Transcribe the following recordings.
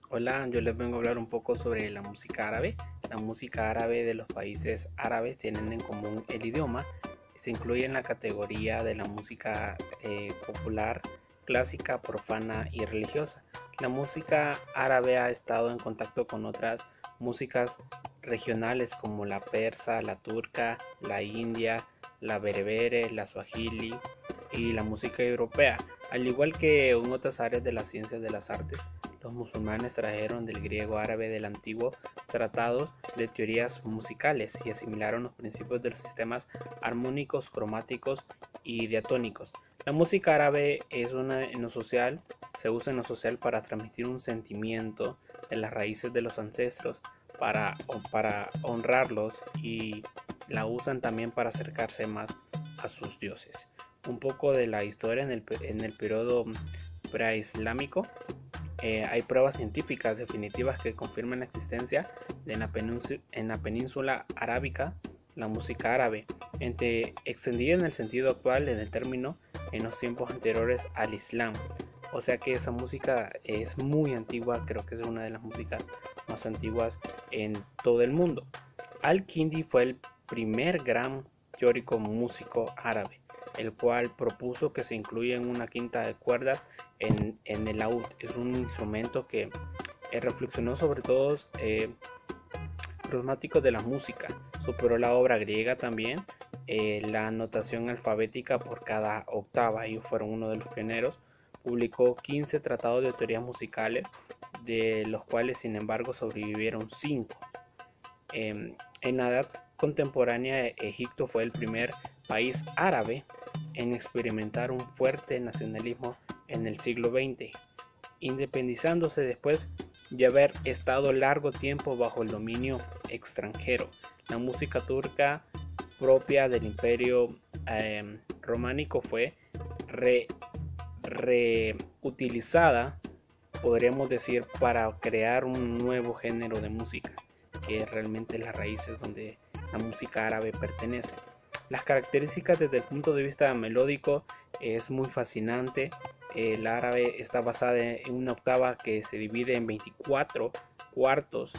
Hola, yo les vengo a hablar un poco sobre la música árabe. La música árabe de los países árabes tienen en común el idioma. Se incluye en la categoría de la música popular, clásica, profana y religiosa. La música árabe ha estado en contacto con otras músicas regionales como la persa, la turca, la india, la berebere, la swahili y la música europea, al igual que en otras áreas de las ciencias de las artes. Los musulmanes trajeron del griego árabe del antiguo tratados de teorías musicales y asimilaron los principios de los sistemas armónicos, cromáticos y diatónicos. La música árabe en lo social, se usa en lo social para transmitir un sentimiento de las raíces de los ancestros, para honrarlos, y la usan también para acercarse más a sus dioses. Un poco de la historia en el periodo preislámico. Hay pruebas científicas definitivas que confirman la existencia de en la península arábica la música árabe, extendida en el sentido actual en el término en los tiempos anteriores al Islam. O sea que esa música es muy antigua, creo que es una de las músicas más antiguas en todo el mundo. Al-Kindi fue el primer gran teórico músico árabe, el cual propuso que se incluya en una quinta de cuerdas en el laúd. Es un instrumento que reflexionó sobre todos prosmáticos de la música. Superó la obra griega también, la notación alfabética por cada octava. Ellos fueron uno de los pioneros. Publicó 15 tratados de teorías musicales, de los cuales sin embargo sobrevivieron 5. En la edad contemporánea, Egipto fue el primer país árabe en experimentar un fuerte nacionalismo en el siglo XX, independizándose después de haber estado largo tiempo bajo el dominio extranjero. La música turca propia del imperio románico fue reutilizada, podríamos decir, para crear un nuevo género de música, que es realmente las raíces donde la música árabe pertenece. Las características desde el punto de vista melódico es muy fascinante. El árabe está basada en una octava que se divide en 24 cuartos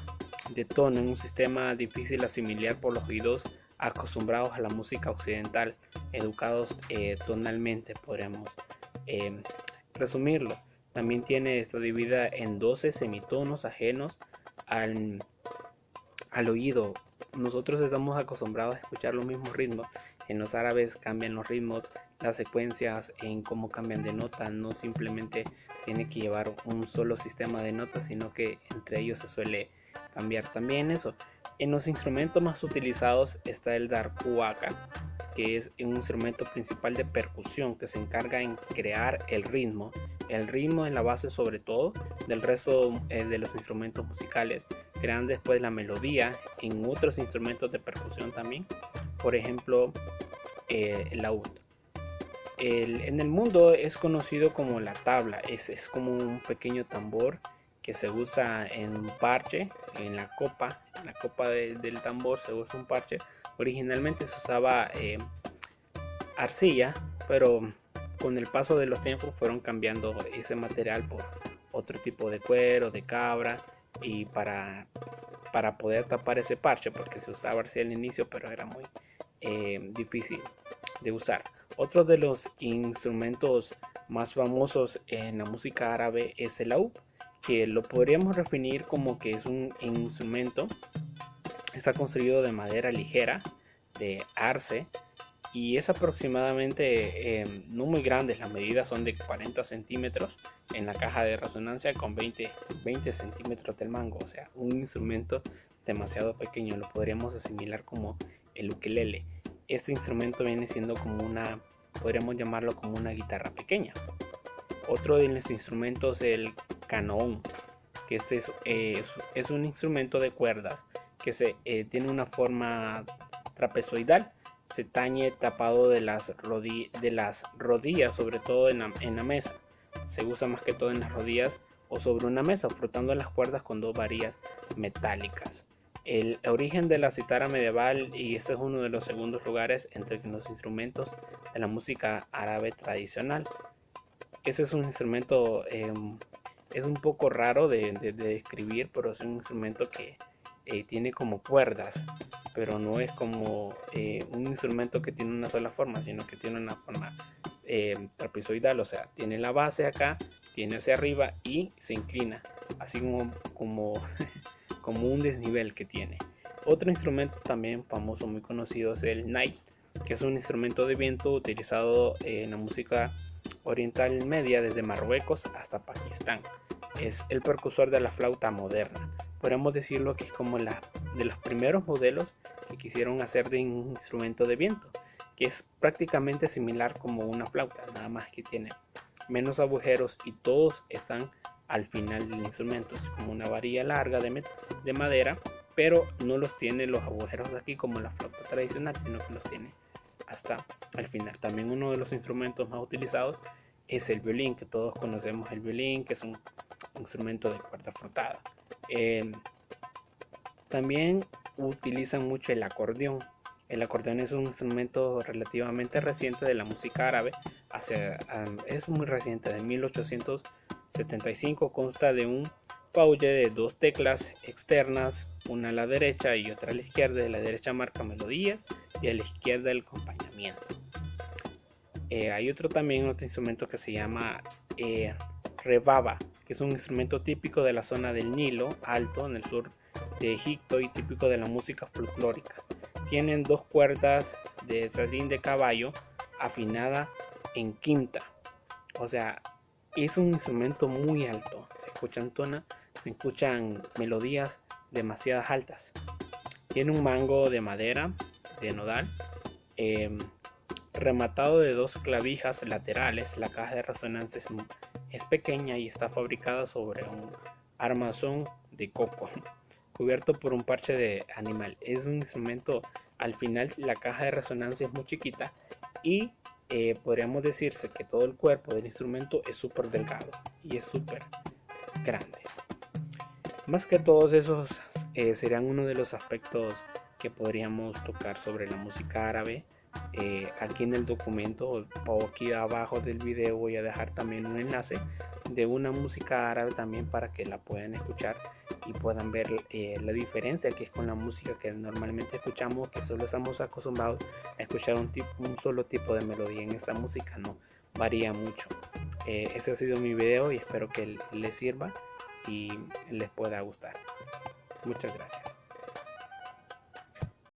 de tono, en un sistema difícil de asimilar por los oídos acostumbrados a la música occidental, educados tonalmente, podríamos eh, resumirlo. También tiene esto dividida en 12 semitonos ajenos al, al oído. Nosotros estamos acostumbrados a escuchar los mismos ritmos. En los árabes cambian los ritmos, las secuencias, en cómo cambian de nota. No simplemente tiene que llevar un solo sistema de notas, sino que entre ellos se suele cambiar también eso. En los instrumentos más utilizados está el darbuka, que es un instrumento principal de percusión que se encarga en crear el ritmo. El ritmo es la base sobre todo del resto de los instrumentos musicales. Crean después la melodía en otros instrumentos de percusión también. Por ejemplo, el laúd. En el mundo es conocido como la tabla. Es como un pequeño tambor que se usa en un parche, en la copa del tambor se usa un parche. Originalmente se usaba arcilla, pero con el paso de los tiempos fueron cambiando ese material por otro tipo de cuero, de cabra, y para poder tapar ese parche, porque se usaba arcilla al inicio, pero era muy difícil de usar. Otro de los instrumentos más famosos en la música árabe es el laúd, que lo podríamos definir como que es un instrumento. Está construido de madera ligera, de arce, y es aproximadamente no muy grande. Las medidas son de 40 centímetros en la caja de resonancia, con 20 centímetros del mango. O sea, un instrumento demasiado pequeño. Lo podríamos asimilar como el ukelele. Este instrumento viene siendo como una, podríamos llamarlo como una guitarra pequeña. Otro de los instrumentos es el canoón, que es un instrumento de cuerdas que tiene una forma trapezoidal. Se tañe tapado de las rodillas, sobre todo en la mesa. Se usa más que todo en las rodillas o sobre una mesa, frotando las cuerdas con dos varillas metálicas. El origen de la cítara medieval, y este es uno de los segundos lugares entre los instrumentos de la música árabe tradicional. Ese es un instrumento Es un poco raro de describir, pero es un instrumento que tiene como cuerdas, pero no es como un instrumento que tiene una sola forma, sino que tiene una forma trapezoidal, o sea, tiene la base acá, tiene hacia arriba y se inclina, así como un desnivel que tiene. Otro instrumento también famoso, muy conocido, es el nai, que es un instrumento de viento utilizado en la música oriental media desde Marruecos hasta Pakistán. Es el precursor de la flauta moderna. Podemos decirlo que es como de los primeros modelos que quisieron hacer de un instrumento de viento, que es prácticamente similar como una flauta, nada más que tiene menos agujeros y todos están al final del instrumento. Es como una varilla larga de madera, pero no los tiene los agujeros aquí como la flauta tradicional, sino que los tiene hasta al final. También uno de los instrumentos más utilizados es el violín, que todos conocemos el violín, que es un instrumento de cuerda frotada. También utilizan mucho el acordeón. El acordeón es un instrumento relativamente reciente de la música árabe. Es muy reciente, de 1875. Consta de un faulle de 2 teclas externas, una a la derecha y otra a la izquierda. De la derecha marca melodías y a la izquierda el acompañamiento. Hay otro instrumento que se llama rebaba, que es un instrumento típico de la zona del Nilo Alto en el sur de Egipto y típico de la música folclórica. Tienen 2 cuerdas de sardín de caballo afinada en quinta, o sea, es un instrumento muy alto. Se escuchan melodías demasiadas altas. Tiene un mango de madera de nodal, rematado de 2 clavijas laterales. La caja de resonancia es pequeña y está fabricada sobre un armazón de coco cubierto por un parche de animal. Es un instrumento, al final la caja de resonancia es muy chiquita y podríamos decirse que todo el cuerpo del instrumento es súper delgado y es súper grande. Más que todos esos serían uno de los aspectos que podríamos tocar sobre la música árabe. Aquí en el documento o aquí abajo del video voy a dejar también un enlace de una música árabe también para que la puedan escuchar y puedan ver la diferencia que es con la música que normalmente escuchamos, que solo estamos acostumbrados a escuchar un solo tipo de melodía. En esta música no, varía mucho. Ese ha sido mi video y espero que les sirva y les pueda gustar. Muchas gracias.